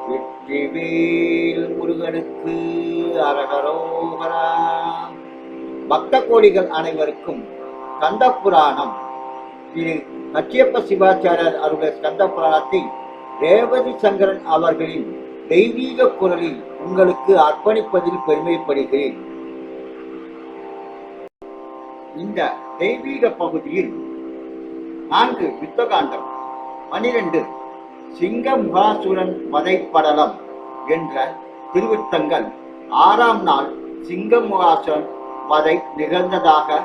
வெற்றிவேல் முருகனுக்கு அரகரோகரா. பக்த கோடிகள் அனைவருக்கும் ஸ்கந்த புராணம் திரு கச்சியப்ப சிவாச்சாரியர் அருள ஸ்கந்த புராணத்தை ரேவதி சங்கரன் அவர்களின் தெய்வீக குரலில் உங்களுக்கு அர்ப்பணிப்பதில் பெருமைப்படுகிறேன். இந்த தெய்வீக பகுதியில் 4 யுத்தகாண்டம், 12 சிங்கமுகாசுரன் வதைப்படலம் என்ற திருவிருத்தங்கள், 6ஆம் நாள் சிங்கமுகாசுரன் வதை நிகழ்ந்ததாக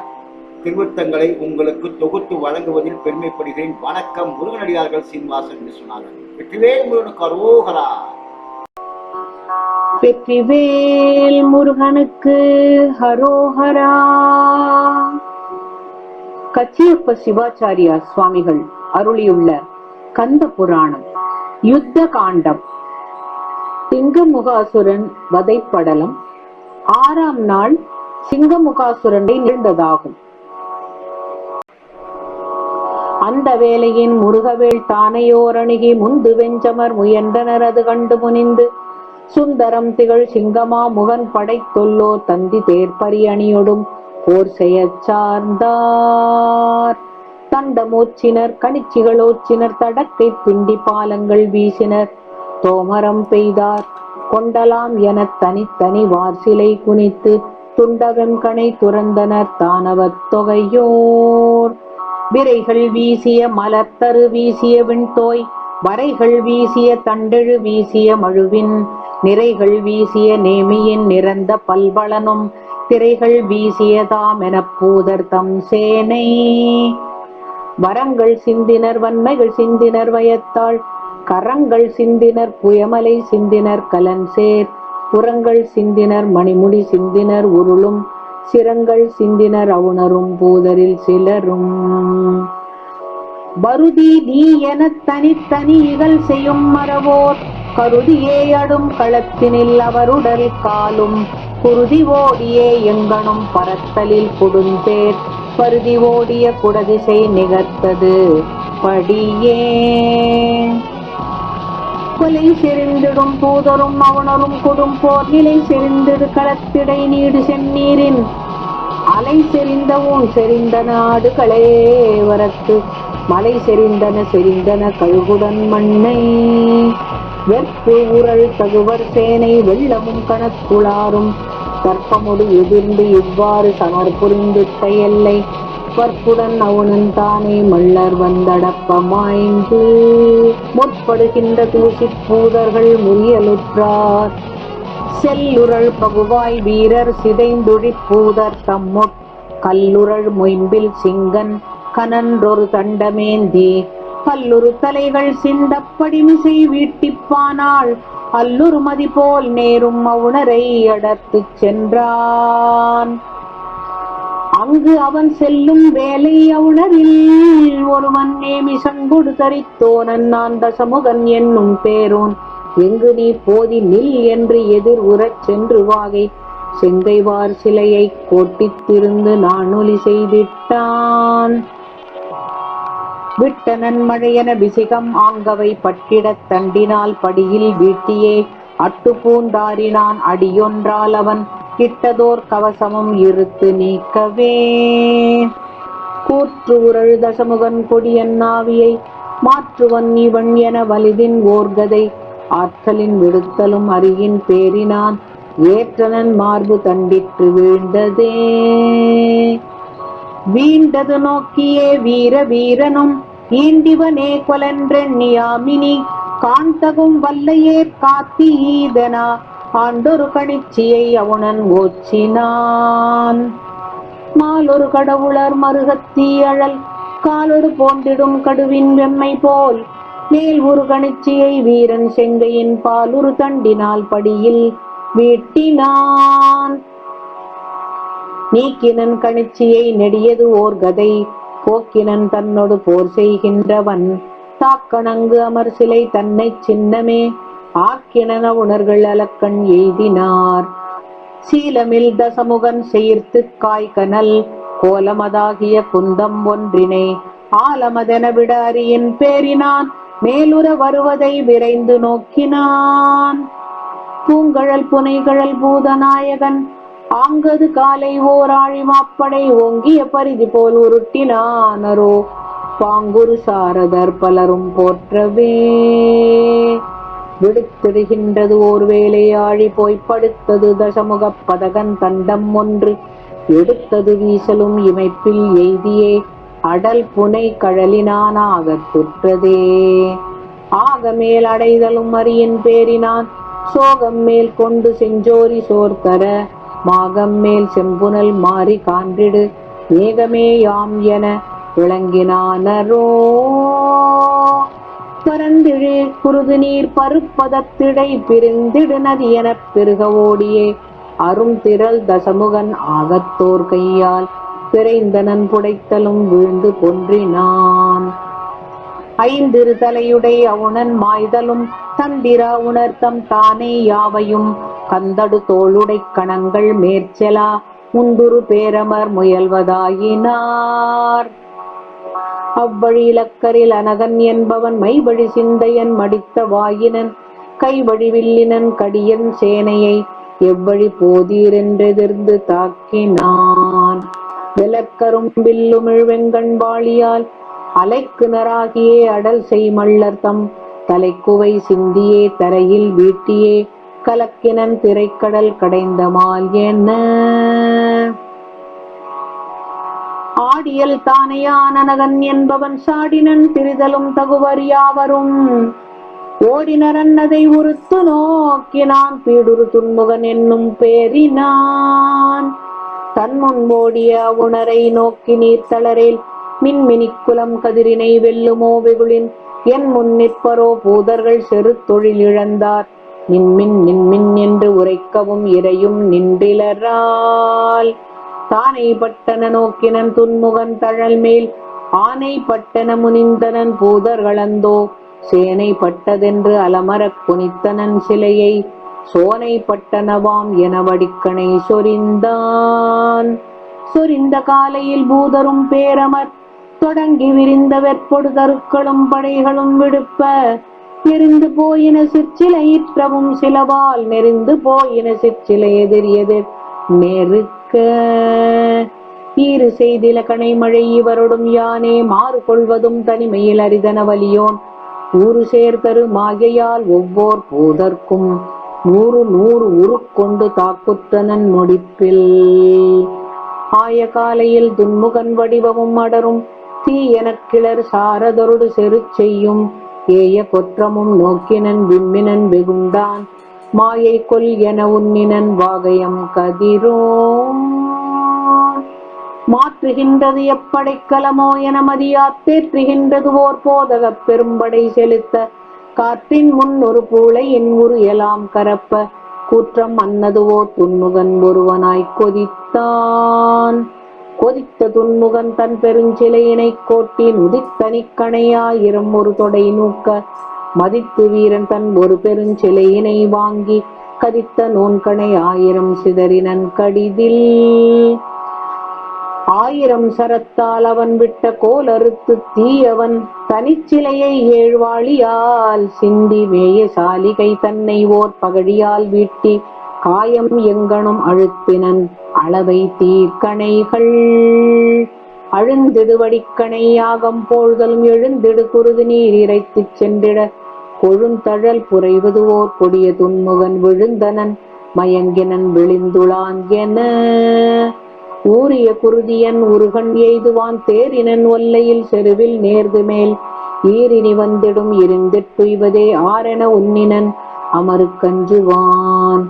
திருவிருத்தங்களை உங்களுக்கு தொகுத்து வழங்குவதில் பெருமைப்படுகிறேன். வணக்கம். முருகனடியார்கள் சீனிவாசன் விஸ்வநாதன். வெற்றிவேல் முருகனுக்கு அரோகரா. வெற்றிவேல் முருகனுக்கு ஹரோஹரா. கச்சியப்ப சிவாச்சாரியா சுவாமிகள் அருளியுள்ள கந்த புராணம் யுத்த காண்டம், சிங்கமுகாசுரன் வதைப்படலம், 6ஆம் நாள் சிங்கமுகாசுரனை நிகழ்ந்ததாகும். அந்த வேளையின் முருகவேள் தானையோர் அணுகி முந்து வெஞ்சமர் முயன்றனர். அது கண்டு முனிந்து சுந்தரம் திகழ் சிங்கமா முகன் படை தொல்லோ தந்தி தேர்ப்பரி அணியொடும் போர் செய்ய சார்ந்தார். தண்டமோச்சினர் கணிச்சிகளோச்சினர் தடக்கை பிண்டி பாலங்கள் வீசினர். தோமரம் பெய்தார் கொண்டலாம் என தனித்தனி வார்சிலை குனித்து துண்டவெம் கணை துறந்தனர் தானவத் தொகையோர். விரைகள் வீசிய மலர்த்தரு வீசிய விண்தோய் வரைகள் வீசிய தண்டெழு வீசிய மழுவின் நிறைகள் வீசிய நேமியின் நிறந்த பல்வளனும் திரைகள் வீசியதாம் எனப் பூதர் தம் சேனை. வரங்கள் சிந்தினர் வன்மைகள் சிந்தினர் வயத்தாள் கரங்கள் சிந்தினர் புயமலை சிந்தினர் கலன் சேர் புறங்கள் சிந்தினர் மணிமுடி சிந்தினர் உருளும் சிரங்கள் சிந்தினர் அவுணரும் பூதரில் சிலரும். பருதி நீ என தனித்தனி இகழ் செய்யும் மரவோர் கருதியே அடும் களத்தினில் அவருடல் காலும் குருதி ஓடியே எங்கனும் பரத்தலில் கொடுந்தேர் பருதி ஓடிய குடதிசை நிகர்த்தது படியே. கொலை செறிந்திடும் தூதரும் அவுணரும் கொடும் போர் நிலை செறிந்திடு களத்திடை நீடு செந்நீரின் அலை செறிந்த ஊன் செறிந்த நாடு களைவரத்து மலை செறிந்தன செறிந்தன கழுகுடன் மண்ணை. வெற்பு உரள் தகுவர் சேனை வெள்ளமும் கணக்குளாரும் தர்ப்பமுடு எதிர்ந்து இவ்வாறு சமர் புரிந்திட்ட எல்லை வற்புடன் அவுணன் தானே மல்லர் வந்தடப்பமாய்ந்து முற்படுகின்ற தூசி பூதர்கள் முறியலுற்றார். செல்லுரள் பகுவாய் வீரர் சிதைந்துழி பூதர் தம்முட் கல்லுரள் மொயம்பில் சிங்கன் கனன்றொரு தண்டமேந்தி பல்லுரு தலைகள் சிந்தப்படிமிசை வீட்டிப்பானால் அல்லுரு மதி போல் நேரும் அவுணரை அடர்த்து சென்றான். அங்கு அவன் செல்லும் வேலை அவுணரில் ஒருவன் நேமி சங்குடு தரித்தோனன் நான் தசமுகன் என்னும் பேரோன் எங்கு நீ போதி நில் என்று எதிர் உறச் சென்று வாகை செங்கைவார் சிலையை கோட்டித்திருந்து நானொலி செய்திட்டான். விட்டனன் மழையன விசிகம் ஆங்கவை பட்டிடத் தண்டினால் படியில் வீட்டியே அட்டு பூந்தாரினான் அடியொன்றால் அவன் கிட்டதோர் கவசமும் இருத்து நீக்கவே. கூற்று உரள் தசமுகன் கொடியன் நாவியை மாற்றுவன் இவன் என வலிதின் ஓர்கதை ஆற்றலின் விடுத்தலும் அறியின் பேரினான் ஏற்றனன் மார்பு தண்டிற்று வீழ்ந்ததே. வீண்டது நோக்கியே வீர வீரனும் ஈண்டிவனே கொலன்றெண்ணியாமினி காண்டகும் வல்லையே காத்தி ஈதனா ஆண்டொரு கணிச்சியை அவுணன் ஓச்சினான். மாலொரு கடவுளர் மருகத்தீ அழல் காலொடு போன்றிடும் கடுவின் வெம்மை போல் மேல் ஒரு கணிச்சியை வீரன் செங்கையின் பாலுரு தண்டினால் படியில் வீட்டினான். நீக்கினன் கணிச்சியை நெடியது ஓர் கதை போக்கினன் தன்னோடு போர் செய்கின்றவன் தாக்கணங்கு அமர் சிலை தன்னை சின்னமே ஆக்கினன உணர்கள் அலக்கண் எய்தினார். சீலமில் தசமுகன் செயிர்த்து காய்கனல் கோலமதாகிய குந்தம் ஒன்றினை ஆலமதென விட அறியின் பேரினான் மேலுற வருவதை விரைந்து நோக்கினான். பூங்கழல் புனைகழல் பூதநாயகன் ஆங்கது காலை ஓர் ஆழி மாப்படை ஓங்கிய பரிதி போல் உருட்டினானரோ பாங்குரு சாரதர் பலரும் போற்றவே. விடுத்திடுகின்றது ஓர் வேலை ஆழி போய்ப் படுத்தது தசமுகப் பதகன் தண்டம் ஒன்று எடுத்தது வீசலும் இமைப்பில் எய்தியே அடல் புனை கழலினான் ஆகத்துற்றதே. ஆகமேல் அடைதலும் அரியின் பேரினான் சோகம் மேல் கொண்டு செஞ்சோரி சோர்த்தர மாகம் மேல் செம்புனல் மாறி கான்றிடு மேகமே யாம் என விளங்கினானரோ. பரந்திழு குருது நீர் பருப்பதத்திடை பிரிந்திடு நதி எனப் பெருக ஓடியே அரும் திரள் தசமுகன் ஆகத்தோர் கையால் பிறைந்தனன் புடைத்தலும் வீழ்ந்து பொன்றினான். ஐந்திரு தலையுடை அவுணன் மாய்தலும் தந்திரா உணர்த்தம் தானே யாவையும் கந்தடு தோளுடை கணங்கள் மேற்செலா முந்துரு பேரமர் முயல்வதாயினார். அவ்வழி இலக்கரில் அனகன் என்பவன் மைவழி சிந்தையன் மடித்த வாயினன் கைவழி வில்லினன் கடியன் சேனையை எவ்வழி போதீரென்றெதிர்ந்து தாக்கினான். விலக்கரும் வில்லுமிழ் வெங்கண் வாளியால் அலைக்குனராகியே அடல் செய்மள்ளர்த்தம் தலைக்குவை சிந்தியே தரையில் வீட்டியே கலக்கினன் திரைக்கடல் கடைந்த மால் என்ன. ஆடியல் தானையான் அனகன் என்பவன் சாடினன் திரிதலும் தகுவர் யாவரும் ஓடினர் அன்னதை உறுத்து நோக்கினான் பீடுரு துன்முகன் என்னும் பேரினான். தன்முன் ஓடிய உணரை நோக்கி நீர் தளரேல் மின்மினிக்குலம் கதிரினை வெல்லுமோ வெகுளின் என் முன் நிற்பரோ பூதர்கள் செரு தொழில் இழந்தார் நின்மின் நின்மின் என்று உரைக்கவும் இறையும் நின்றிலரால். தானை பட்டன நோக்கினன் துன்முகன் தழல் மேல் ஆனை பட்டன முனிந்தனன் பூதர்களந்தோ சேனை பட்டதென்று அலமரக் குனித்தனன் சிலையை சோனை பட்டனவாம் என வடிக்கணை சொரிந்தான். சொரிந்த காலையில் பூதரும் பேரமர் தொடங்கி விரிந்த வெற்பொடு தருக்களும் படைகளும் விடுப்ப எரிந்து போயின சிற்சிலையிற்றவும் சிலவால் நெறிந்து போயின சிற்சிலை எதிரியெதிர் நெருக்க. ஈறு செய்தில கணை மழை இவரொடும் யானே மாறு கொள்வதும் தனிமையில் அரிதன வலியோன் ஊறு சேர்தரு மாகையால் ஒவ்வோர் பூதற்கும் 100 உருக்கொண்டு தாக்குத்தனன் முடிப்பில். ஆய காலையில் துன்முகன் வடிவமும் அடரும் தீ எனக் கிளர் சாரதொருடு செரு செய்யும் ஏய கொற்றமும் நோக்கினன் விம்மினன் வெகுண்டான் மாயை கொல் என உன்னினன் வாகயம் கதிரோ. மாற்றுகின்றது எப்படைக்கலமோ என மதியாத் தேற்றுகின்றது ஓர் போதகப் பெரும்படை செலுத்த காற்றின் முன் ஒரு பூளையின் உரு எலாம் கரப்ப கூற்றம் அன்னதுவோ துன்முகன் ஒருவனாய்க் கொதித்தான். கொதித்த துன்முகன் தன் பெருஞ்சிலையினை கோட்டின் உதித்தனிக்கணையாயிரம் ஒரு தொடை நூக்க மதித்து வீரன் தன் ஒரு பெருஞ்சிலையினை வாங்கி கதித்த நூன்கணை 1000 சிதறினன் கடிதில். 1000 சரத்தால் அவன் விட்ட கோல் அறுத்து தீயவன் தனிச்சிலையை 7 வாளியால் சிந்தி மேய சாலிகை தன்னை ஓர் பகழியால் வீட்டி காயம் எங்கனும் அழுத்தினன் அளவை தீர்க்கணைகள். அழுந்திடு வடிக்கணை யாகம் போழ்தலும் எழுந்திடு குருது நீர் இறைத்துச் சென்றிட கொழுந்தழல் புரைவது ஓர் கொடிய துன்முகன் விழுந்தனன் மயங்கினன் விழிந்துளான் என. ஊரிய குருதியன் உருகன் எய்துவான் தேரினன் ஒல்லையில் செருவில் நேர்ந்து மேல் ஈரினி வந்திடும் இருந்திட்டுய்வதே ஆரென உன்னினன் அமருக்கஞ்சுவான்.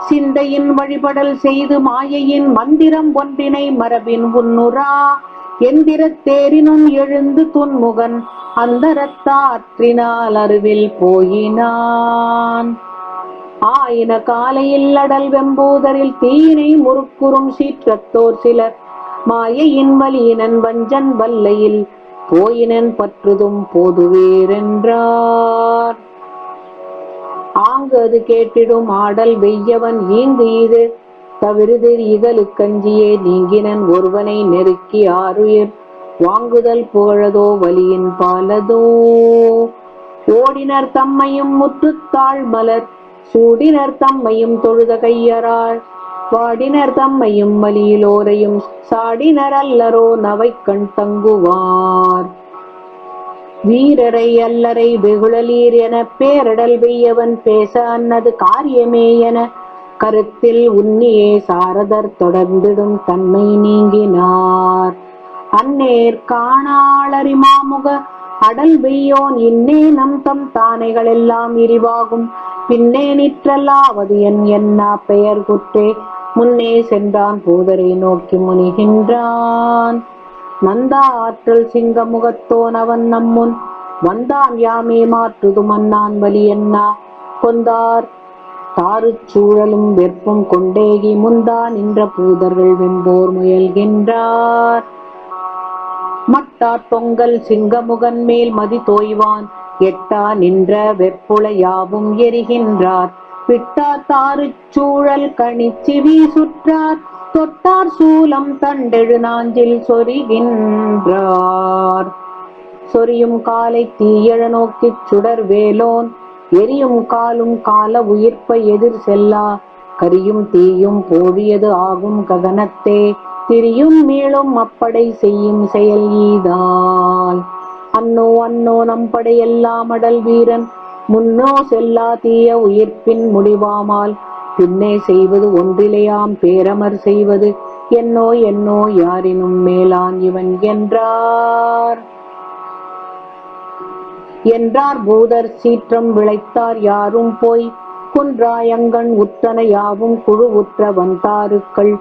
சிந்தையின் வழிபடல் செய்து மாயையின் மந்திரம் ஒன்றினை மரபின் உன்னுரா எந்திரத் தேரினும் எழுந்து துன்முகன் அந்தரத்தாற்றினால் அருவில் போயினான். ஆயின காலையில் அடல் வெம்பூதரில் தீயினை முறுக்குறும் சீற்றத்தோர் சிலர் மாயையின் வலியினன் வஞ்சன் வல்லையில் போயினன் பற்றுதும் போதுவேரென்றார். ஆங்கு அது கேட்டிடும் ஆடல் வெய்யவன் ஈங்கு இது தவிர்திர் இகலு கஞ்சியே நீங்கினன் ஒருவனை நெருக்கி ஆருயிர் வாங்குதல் புகழதோ வலியின் பாலதோ. ஓடினர் தம்மையும் முற்றுத்தாள் மலர் சூடினர் தம்மையும் தொழுத கையராள் வாடினர் தம்மையும் வலியிலோரையும் சாடினர் அல்லரோ நவைக்கண் தங்குவார். வீரரை அல்லரை வெகுழலீர் என பேரடல் வெய்யவன் பேச அன்னது காரியமே என கருத்தில் உன்னியே சாரதர் தொடர்ந்திடும் தன்மை நீங்கினார். அன்னேர் காணாளரி மாமுக அடல் வெய்யோன் இன்னே நம் தம் தானைகள் எல்லாம் இரிவாகும் பின்னே நிற்றல்லாவது என்னா பெயர் குற்றே முன்னே சென்றான் பூதரை நோக்கி முனிகின்றான். நந்தா ஆற்றல் சிங்க முகத்தோன் அவன் நம்முன் வந்தான் யாமே மாற்றுது மன்னான் வலி என்னா கொந்தார் தாருச் சூழலும் வெற்பும் கொண்டேகி முந்தா நின்ற பூதர்கள் வெம்போர் முயல்கின்றார். மட்டார் தொங்கல் சிங்கமுகன் மேல் மதி தோய்வான் எட்டா நின்ற வெப்புல யாவும் எரிகின்றார். விட்டார் தாருச் சூழல் கணிச்சிவி சுற்றார் தொட்டார் சூலம் தண்டெழு நாஞ்சில் சொரிகின்றார். சொரியும் காலை தீயழ நோக்கிச் சுடர் வேலோன் எரியும் காலும் கால உயிர்ப்ப எதிர் செல்லா கரியும் தீயும் போவியது ஆகும் ககனத்தே திரியும் மீளும் அப்படை செய்யும் செயல் ஈதால். அன்னோ அன்னோ நம்படை எல்லாம் அடல் வீரன் முன்னோ செல்லா தீய உயிர்ப்பின் முடிவாமால் பின்னே செய்வது ஒன்றிலையாம் பேரமர் செய்வது என்னோ என்னோ யாரினும் மேலான் இவன் என்றார். என்றார் பூதர் சீற்றம் விளைத்தார் யாரும் போய் குன்றாயங்கண் உற்றன யாவும் குழு உற்ற வந்தாருக்கள்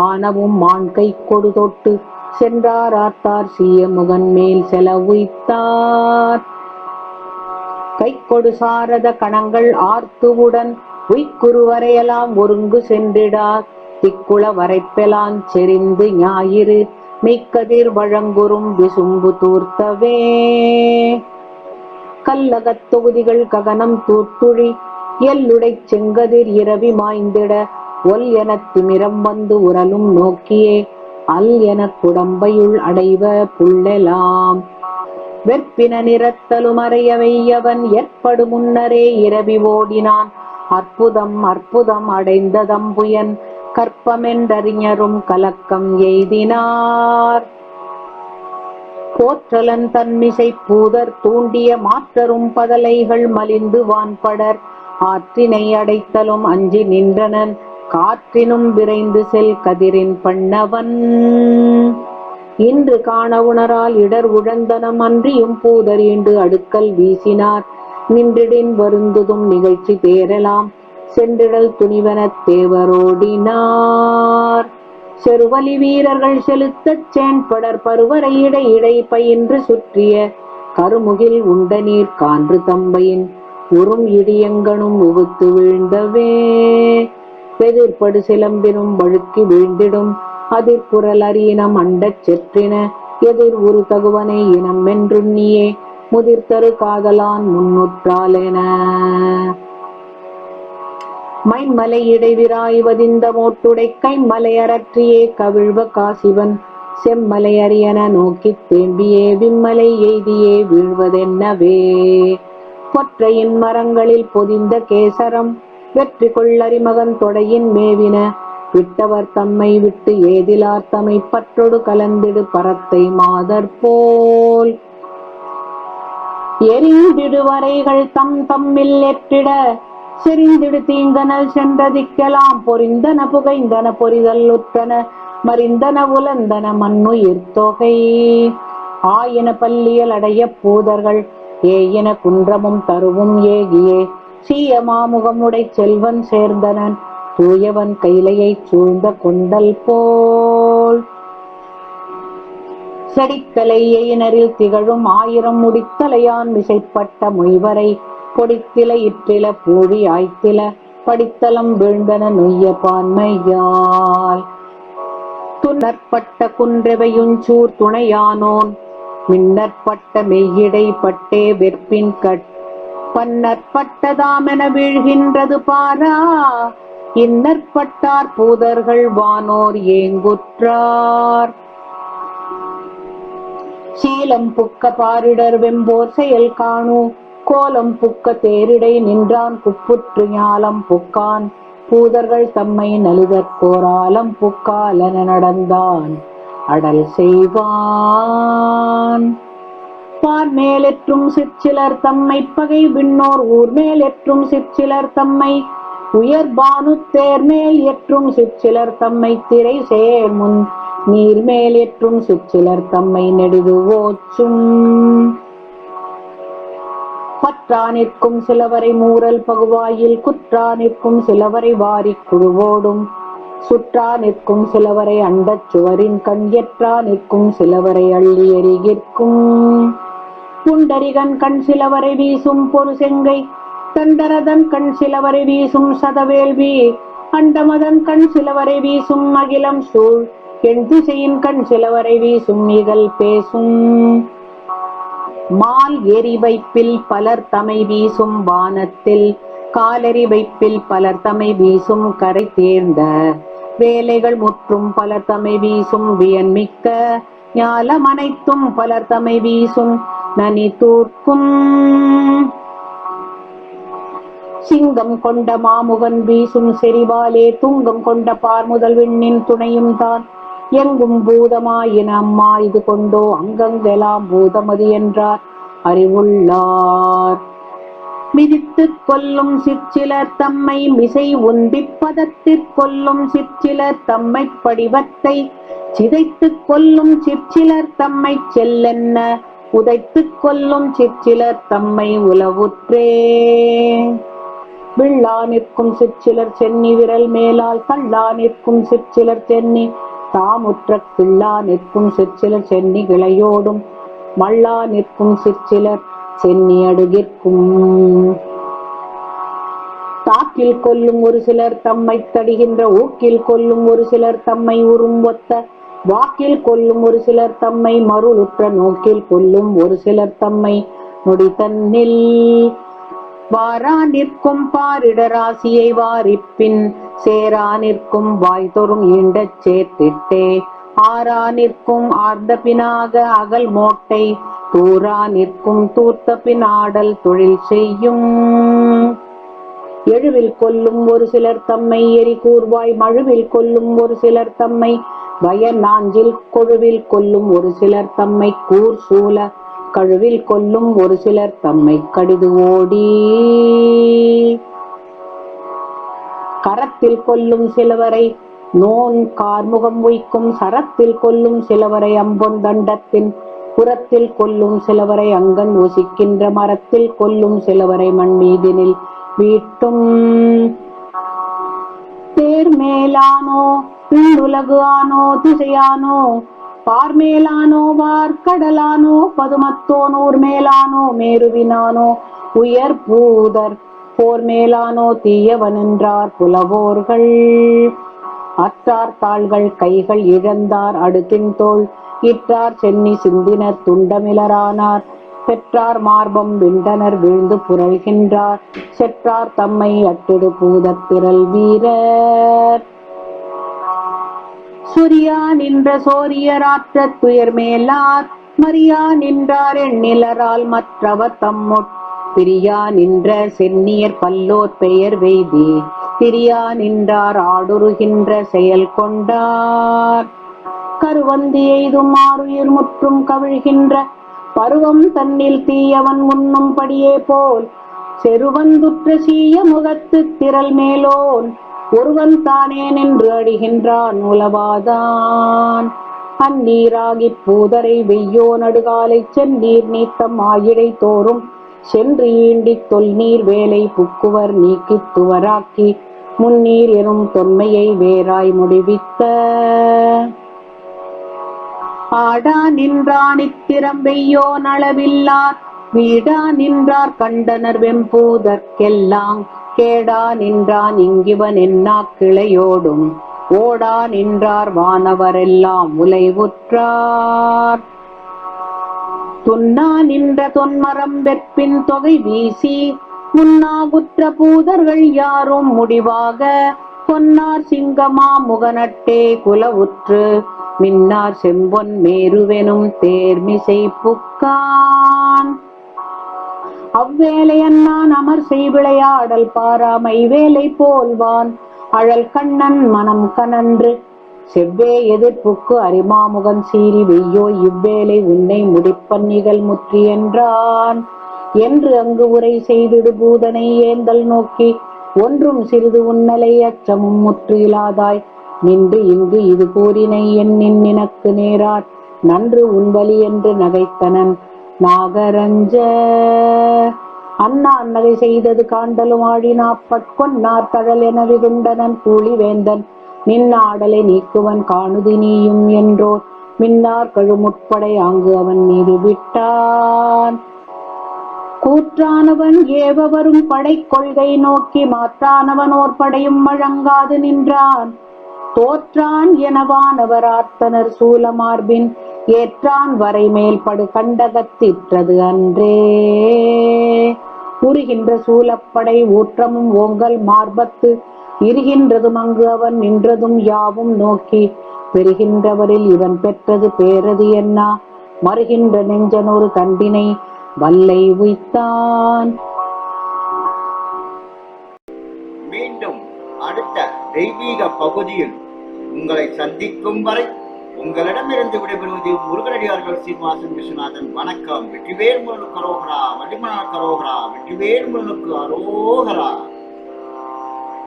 ஆனவும் மான்கை கொடு தொட்டு சென்றார் ஆர்த்தார் சீய முகன் மேல் செலவுய்த்தார். கை கொடு சாரத கணங்கள் ஆர்த்துவுடன் உய்குரு வரையலாம் ஒருங்கு சென்றிடார் திக்குள வரைப்பெலான் செறிந்து ஞாயிறு மெய்க்கதிர் வழங்குறும் விசும்பு தூர்த்தவே. கல்லகத் தொகுதிகள் ககனம் தூர்த்துழி எல்லுடைச் செங்கதிர் இரவி மாய்ந்திட ஒல் எனத் திமிரம் வந்து உரலும் நோக்கியே அல் எனக் குடம்பையுள் அடைவ புள்ளெலாம் வெற்பின நிறத்தலும் அறையவையவன் ஏற்படு முன்னரே இரவி ஓடினான் அற்புதம் அற்புதம் அடைந்ததம்புயன் கற்பமென்றறிஞரும் கலக்கம் எய்தினார். போற்றலன் தன்மிசை பூதர் தூண்டிய மாற்றரும் பதலைகள் மலிந்து வான்படர் ஆற்றினை அடைத்தலும் அஞ்சி நின்றனன் காற்றினும் விரைந்து செல் கதிரின் பண்ணவன். இன்று காண உணரால் இடர் உழந்தனம் அன்றியும் பூதர் ஈண்டு அடுக்கல் வீசினார் நின்றிடின் வருந்துதும் நிகழ்ச்சி தேரலாம் சென்றிடல் துணிவனத் தேவரோடினார். செருவலி வீரர்கள் செலுத்தச் சேன்படர் பருவரை இடை இடை பயின்று சுற்றிய கருமுகில் உண்ட நீர் கான்று தம்பையின் உறும் இடியங்கனும் உகுத்து வீழ்ந்தவே. எதிர்படு சிலம்பினும் வழுக்கி வீழ்ந்திடும் அதிர்குரல் அறியினம் அண்டச் செற்றின எதிர் உரு தகுவனை இனம் என்றுண்ணியே முதிர்தரு காதலான் முன்னுற்றாலென. மைன்மலை இடைவிராய் வதிந்த மோட்டுடை கைமலை அரற்றியே கவிழ்வ காசிவன் செம்மலை அரியன நோக்கித் தேம்பியே விம்மலை எய்தியே வீழ்வதென்னவே. கொற்றையின் மரங்களில் பொதிந்த கேசரம் வெற்றி கொள்ளரிமகன் தொடையின் மேவின விட்டவர் தம்மை விட்டு ஏதிலார் தமை பற்றொடு கலந்திடு பரத்தை மாதர் போல். எரிந்திடுவரைகள் தம் தம்மில் ஏற்றிட செறிந்திடு தீங்கனல் சென்றதிக்கலாம் பொறிந்தன புகைந்தன பொறிதல் உற்றன மறிந்தன உலந்தன மண்ணுயிர் தொகை. ஆயின பல்லியல் அடைய பூதர்கள் ஏயின குன்றமும் தருவும் ஏகியே சீய மாமுகமுடை செல்வன் சேர்ந்தனன் தூயவன் கைலையைச் சூழ்ந்த கொண்டல் போல். செடித்தலை எயினரில் திகழும் ஆயிரம் முடித்தலையான் மிசைப்பட்ட மொய்வரை பொடித்தில இற்றில பூழி ஆய்த்தில படித்தலம் வீழ்ந்தன நொய்ய பான்மையால். துன்னற்பட்ட குன்றவையுஞ்சூர் துணையானோன் மின்னற்பட்ட மெய்யிடை பட்டே வெற்பின் கட் பன்னற்பட்டதாமென வீழ்கின்றது பாரா இன்னற்பட்டார் பூதர்கள் வானோர் ஏங்குற்றார். சீலம் புக்க பாரிடர் வெம்போர் செயல் காணு கோலம் புக்க தேரிடை நின்றான் குப்புற்று ஞாலம் புக்கான் பூதர்கள் தம்மை நலிதற்கோராலம் புக்காலென நடந்தான் அடல் செய்வான். பார்மேலெற்றும் சிற்சிலர் தம்மை பகை விண்ணோர் ஊர்மேலெற்றும் சிற்சிலர் தம்மை உயர்பானு தேர்மேல் எற்றும் சிற்சிலர் தம்மை திரை சேர்முன் நீர்மேல் எற்றும் சிற்சிலர் தம்மை நெடிது ஓச்சும். பற்றா நிற்கும் சிலவரை மூரல் பகுவாயில் குற்றா நிற்கும் சிலவரை வாரிக் குழுவோடும் சுற்றா நிற்கும் சிலவரை அண்டச் சுவரின் கண் எற்றா நிற்கும் சிலவரை அள்ளி எறிகிற்கும். புண்டரிகன் கண் சிலவரை வீசும் பொறு செங்கை தண்டரதன் கண் சிலவரை வீசும் சதவேள்வி அண்டமதன் கண் சிலவரை வீசும் அகிலம் சூழ் எண் திசையின் கண் சிலவரை வீசும் இகல் பேசும். மால் எரி வைப்பில் பலர் தமை வீசும் வானத்தில் காலெறி வைப்பில் பலர் தமை வீசும் கரை தேர்ந்த வேலைகள் முற்றும் பலர் தமை வீசும் வியன்மிக்க ஞாலம் அனைத்தும் பலர் தமை வீசும் நனி தூர்க்கும். சிங்கம் கொண்ட மாமுகன் வீசும் செறிவாலே துங்கம் கொண்ட பார்முதல் விண்ணின் துணையும் தான் எங்கும் பூதமாயின அம்மா இது கொண்டோ அங்கங்கெல்லாம் பூதமதி என்றார் அறிவுள்ளார். மிதித்துக் கொல்லும் சிற்சிலர் தம்மை மிசை உந்திப் பதத்திற் கொல்லும் சிற்சிலர் தம்மை படிவத்தை சிதைத்துக் கொல்லும் சிற்சிலர் தம்மை செல்லென்ன உதைத்துக் கொல்லும் சிற்சிலர் தம்மை உலவுற்றே. வில்லா நிற்கும் சிற்சிலர் சென்னி விரல் மேலால் தள்ளா நிற்கும் சிற்சிலர் சென்னி தாமுற்ற கிள்ளா நிற்கும் சிற்சிலர் சென்னி கிளையோடும் மல்லா நிற்கும் சிற்சிலர் சென்னி அடுகிற்கும். தாக்கில் கொல்லும் ஒரு சிலர் தம்மை தடுகின்ற ஊக்கில் கொல்லும் ஒரு சிலர் தம்மை உறும் ஒத்த வாக்கில் கொல்லும் ஒரு சிலர் தம்மை மருளுற்ற நோக்கில் கொல்லும் ஒரு சிலர் தம்மை நொடி தன்னில். வாரா நிற்கும் பாரிடராசியை வாரிப்பின் சேரா நிற்கும் வாய்தொறும் ஈண்டச் சேர்த்திட்டே ஆரா நிற்கும் ஆர்ந்த பினாக அகல் மோட்டை தூரா நிற்கும் தூர்த்த பின் ஆடல் தொழில் செய்யும். எழுவில் கொல்லும் ஒரு சிலர் தம்மை எரி கூர்வாய் மழுவில் கொல்லும் ஒரு சிலர் தம்மை வயர் நாஞ்சில் கொழுவில் கொல்லும் ஒரு சிலர் தம்மை கூர் சூல கழுவில் கொல்லும் ஒரு சிலர் தம்மை கடிது ஓடி. கரத்தில் கொல்லும் சிலவரை நோன் கார்முகம் உய்க்கும் சரத்தில் கொல்லும் சிலவரை அம்பொன் தண்டத்தின் புறத்தில் கொல்லும் சிலவரை அங்கன் ஒசிக்கின்ற மரத்தில் கொல்லும் சிலவரை மண் மீதினில் வீட்டும். தேர்மேலானோ பின்னுலகு ஆனோ திசையானோ பார்மேலானோ வார்கடலானோ பதுமத்தோனூர் மேலானோ மேருவினானோ உயர் பூதர் போர் மேலானோ தீயவனென்றார் புலவோர்கள். அற்றார் தாள்கள் கைகள் இழந்தார் அடுத்தின் தோள் இற்றார் சென்னி சிந்தினர் துண்டமிலரானார் பெற்றார் மார்பம் விண்டனர் வீழ்ந்து புரள்கின்றார் செற்றார் தம்மை அட்டிடு பூதத் திரள் வீரர். சுரியா நின்ற சோரியராற்ற துயர் மேலார் மரியா நின்றார் எண்ணிலரால் மற்றவர் தம்முட் பிரியா நின்ற சென்னியர் பல்லோர் பெயர் வெய்தி பிரியா நின்றார் ஆடுருகின்ற செயல் கொண்டார். கருவந்தி எய்தும் ஆறுயிர் முற்றும் கவிழ்கின்ற பருவம் தன்னில் தீயவன் உண்ணும் படியே போல் செருவந்துற்ற சீய முகத்து திரள் மேலோன் ஒருவன் தானே நின்று அடிகின்றான் உலவாதான். அந்நீராகி பூதரை வெய்யோ நடுகாலை செந்நீர் நீத்தம் ஆயிடை தோறும் சென்று ஈண்டி தொல்நீர் வேலை புக்குவர் நீக்கி துவராக்கி முன்னீர் எனும் தொன்மையை வேறாய் முடிவித்த. ஆடா நின்றான் இத்திரம் வெய்யோ நளவில்லார் வீடா நின்றார் கண்டனர் வெம்பூதற்கெல்லாம் கேடா நின்றான் இங்கிவன் என்னா கிளையோடும் ஓடா நின்றார் வானவரெல்லாம் உலைவுற்றார். துன்னா நின்ற தொன்மரம் வெற்பின் தொகை வீசி முன்னாகுற்ற பூதர்கள் யாரும் முடிவாக பொன்னார் சிங்கமா முகநட்டே குலவுற்று மின்னார் செம்பொன் மேருவெனும் தேர்மிசை புக்கான். அவ்வேலை அண்ணான் அமர் செய்விளையாடல் பாராமை வேலை போல்வான் அழல் கண்ணன் மனம் கனன்று செவ்வே எதிர்ப்புக்கு அரிமாமுகன் சீறி வெய்யோ இவ்வேலை உன்னை முடிப்பன் நிகழ் முற்றி என்றான். என்று அங்கு உரை செய்திடு பூதனை ஏந்தல் நோக்கி ஒன்றும் சிறிது உன்னலை அச்சமும் முற்று இலாதாய் நின்று இங்கு இது கூறினை எண்ணின் நினக்கு நேரார் நன்று உன்வலி என்று நகைத்தனன் நாகரஞ்ச. அண்ணான் நகை செய்தது காண்டலும் ஆழினாப்பட்கொன்னார் தழல் என விதுண்டனன் கூலி வேந்தன் நின்னாடலை நீக்குவன் காணுதி நீயும் என்றோர் மின்னார் கழுமுட்படை ஆங்கு அவன் மீது விட்டான். கூற்றானவன் ஏவ வரும் படை கொள்கை நோக்கி மாற்றானவன் ஓர் படையும் வழங்காது நின்றான். தோற்றான் எனவானவர் ஆர்த்தனர் சூலமார்பின் ஏற்றான் வரைமேல் படு கண்டகத்திற்றது அன்றே. உருகின்ற சூலப்படை ஊற்றமும் ஓங்கல் மார்பத்து இருகின்றதும் அங்கு அவன் நின்றதும் யாவும் நோக்கி பெறுகின்றவரில் இவன் பெற்றது பேரது என்னா மறுகின்ற நெஞ்சனொரு கண்டினை வல்லை உய்த்தான். மீண்டும் அடுத்த தெய்வீக பகுதியில் உங்களை சந்திக்கும் வரை உங்களிடமிருந்து விடைபெறுவது முருகனடியார்கள் சீனிவாசன் விஸ்வநாதன். வணக்கம். வெற்றிவேல் முருகனுக்கு அரோகரா, வள்ளிமணனுக்கு அரோகரா, வெற்றிவேல் முருகனுக்கு அரோகரா.